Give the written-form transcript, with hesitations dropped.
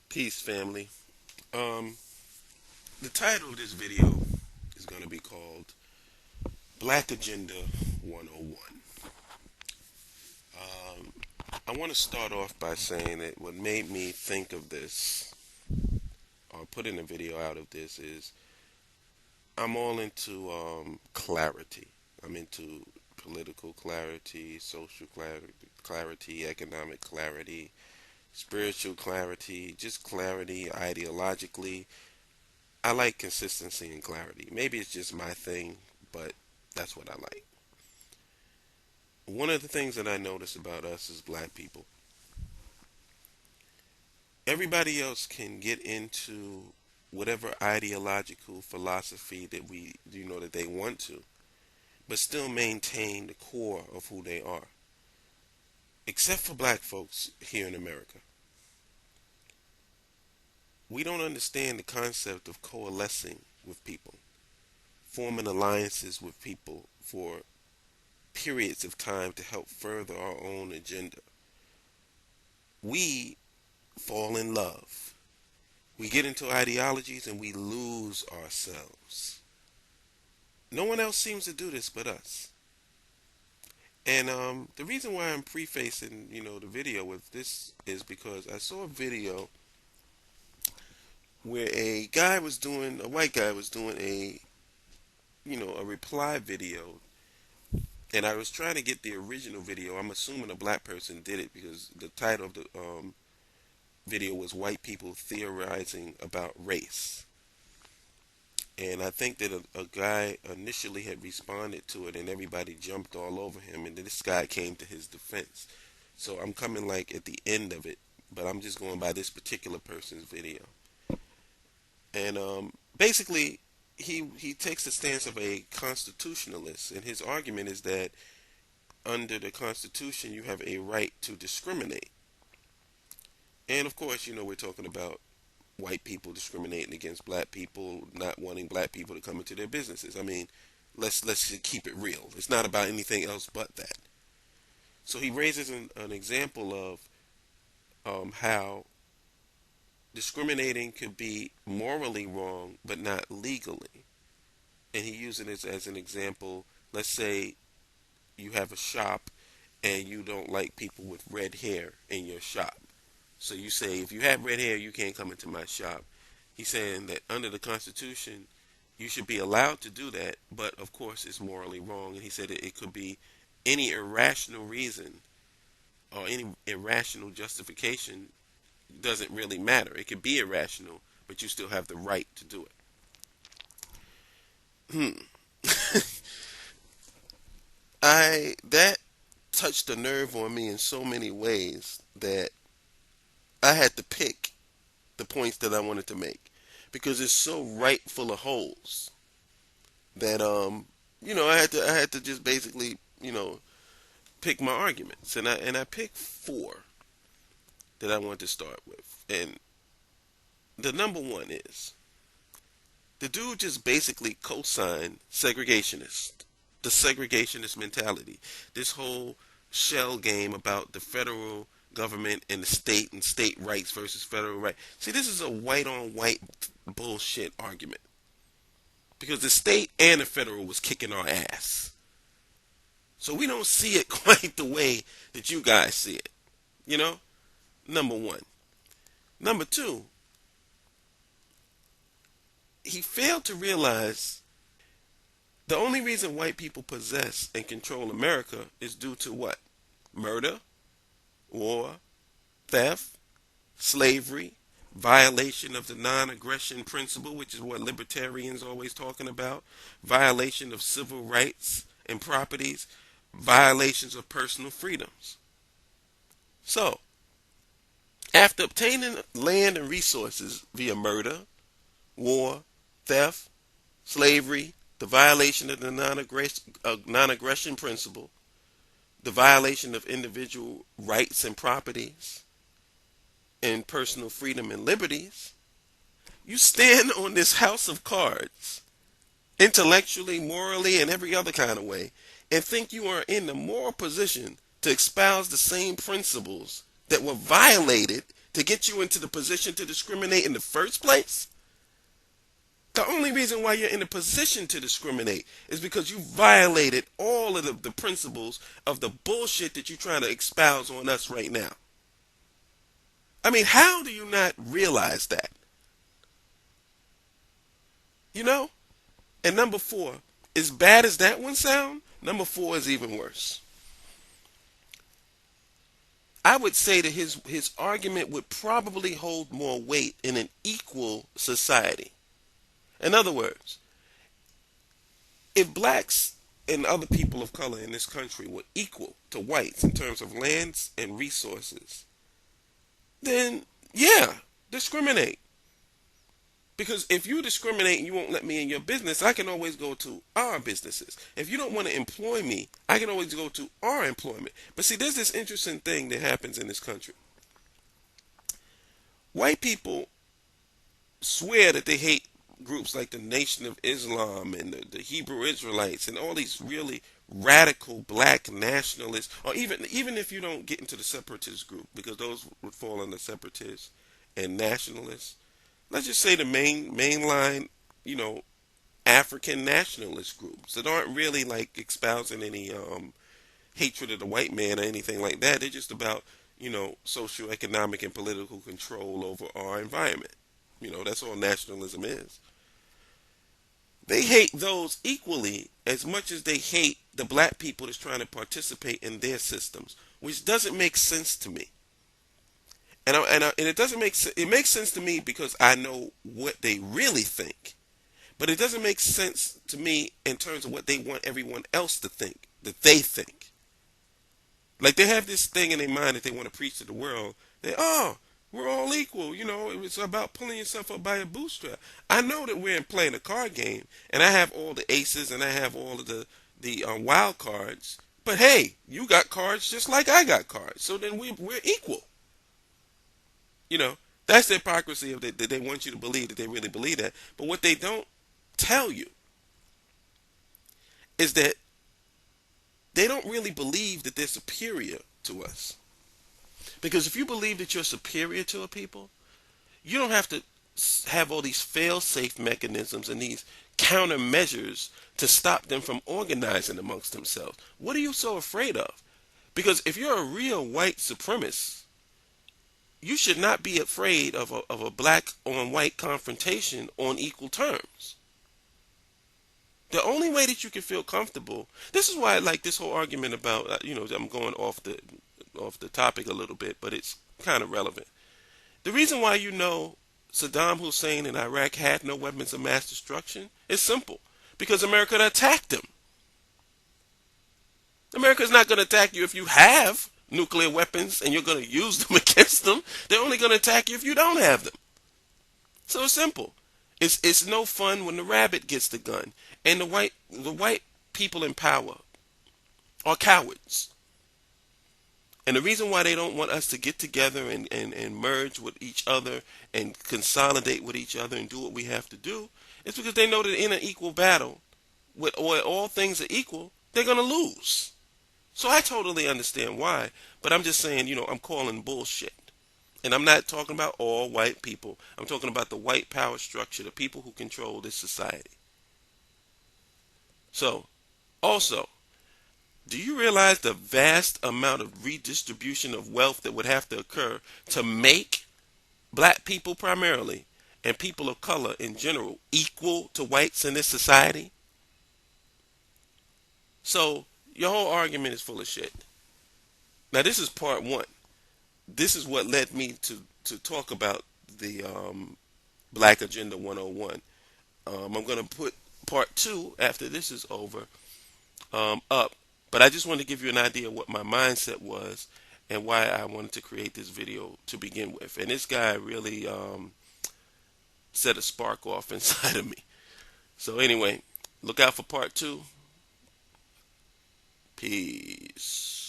Peace, family. Um, the title of this video is going to be called Black Agenda 101. Um, I want to start off by saying that what made me think of this or put in a video out of this is I'm all into clarity. I'm into political clarity, social clarity, economic clarity, spiritual clarity, just clarity ideologically. I like consistency and clarity. Maybe it's just my thing, but that's what I like. One of the things that I notice about us as black people, everybody else can get into whatever ideological philosophy that that they want to, but still maintain the core of who they are. Except for black folks here in America. We don't understand the concept of coalescing with people, forming alliances with people for periods of time to help further our own agenda. We fall in love. We get into ideologies and we lose ourselves. No one else seems to do this but us. And the reason why I'm prefacing, the video with this is because I saw a video where a white guy was doing a reply video, and I was trying to get the original video. I'm assuming a black person did it because the title of the video was "White People Theorizing About Race." And I think that a guy initially had responded to it and everybody jumped all over him, and then this guy came to his defense. So I'm coming like at the end of it, but I'm just going by this particular person's video. And basically, he takes the stance of a constitutionalist, and his argument is that under the Constitution you have a right to discriminate. And of course, we're talking about white people discriminating against black people, not wanting black people to come into their businesses. I mean, let's keep it real. It's not about anything else but that. So he raises an example of how discriminating could be morally wrong, but not legally. And he uses it as an example. Let's say you have a shop and you don't like people with red hair in your shop. So you say, if you have red hair, you can't come into my shop. He's saying that under the Constitution, you should be allowed to do that, but of course it's morally wrong. And he said it could be any irrational reason or any irrational justification doesn't really matter. It could be irrational, but you still have the right to do it. That touched a nerve on me in so many ways that I had to pick the points that I wanted to make because it's so right full of holes that I had to just basically pick my arguments, and I picked four that I want to start with. And the number one is the dude just basically co-signed the segregationist mentality, this whole shell game about the federal government and state rights versus federal right. See, this is a white on white bullshit argument because the state and the federal was kicking our ass. So we don't see it quite the way that you guys see it. You know? Number one. Number two, he failed to realize the only reason white people possess and control America is due to what? Murder, war, theft, slavery, violation of the non-aggression principle, which is what libertarians are always talking about, violation of civil rights and properties, violations of personal freedoms. So, after obtaining land and resources via murder, war, theft, slavery, the violation of the non-aggression principle, the violation of individual rights and properties, and personal freedom and liberties, you stand on this house of cards, intellectually, morally, and every other kind of way, and think you are in the moral position to espouse the same principles that were violated to get you into the position to discriminate in the first place. The only reason why you're in a position to discriminate is because you violated all of the principles of the bullshit that you're trying to espouse on us right now. I mean, how do you not realize that? You know? And number four, as bad as that one sound, number four is even worse. I would say that his argument would probably hold more weight in an equal society. In other words, if blacks and other people of color in this country were equal to whites in terms of lands and resources, then yeah, discriminate. Because if you discriminate and you won't let me in your business, I can always go to our businesses. If you don't want to employ me, I can always go to our employment. But see, there's this interesting thing that happens in this country. White people swear that they hate groups like the Nation of Islam and the Hebrew Israelites and all these really radical black nationalists, or even if you don't get into the separatist group, because those would fall under separatists and nationalists. Let's just say the mainline, you know, African nationalist groups that aren't really like espousing any hatred of the white man or anything like that. They're just about, you know, socioeconomic and political control over our environment. You know, that's all nationalism is. They hate those equally as much as they hate the black people that's trying to participate in their systems, which doesn't make sense to me. And it doesn't make sense. It makes sense to me because I know what they really think, but it doesn't make sense to me in terms of what they want everyone else to think that they think. Like they have this thing in their mind that they want to preach to the world. We're all equal. You know, it's about pulling yourself up by a bootstrap. I know that we're playing a card game, and I have all the aces and I have all of the wild cards. But hey, you got cards just like I got cards. So then we're equal. You know, that's the hypocrisy of that they want you to believe that they really believe that. But what they don't tell you is that they don't really believe that they're superior to us. Because if you believe that you're superior to a people, you don't have to have all these fail-safe mechanisms and these countermeasures to stop them from organizing amongst themselves. What are you so afraid of? Because if you're a real white supremacist, you should not be afraid of a black on white confrontation on equal terms. The only way that you can feel comfortable, this is why I like this whole argument about, I'm going off the topic a little bit, but it's kind of relevant. The reason why Saddam Hussein in Iraq had no weapons of mass destruction is simple. Because America attacked him. America's not going to attack you if you have nuclear weapons and you're going to use them against them. They're only going to attack you if you don't have them. So it's simple. It's no fun when the rabbit gets the gun. And the white people in power are cowards. And the reason why they don't want us to get together and merge with each other and consolidate with each other and do what we have to do is because they know that in an equal battle, where all things are equal, they're going to lose. So I totally understand why, but I'm just saying, I'm calling bullshit. And I'm not talking about all white people. I'm talking about the white power structure, the people who control this society. So, also, do you realize the vast amount of redistribution of wealth that would have to occur to make black people primarily and people of color in general equal to whites in this society? So, your whole argument is full of shit. Now, this is part one. This is what led me to talk about the Black Agenda 101. I'm going to put part two after this is over up. But I just wanted to give you an idea of what my mindset was and why I wanted to create this video to begin with. And this guy really set a spark off inside of me. So anyway, look out for part two. Peace.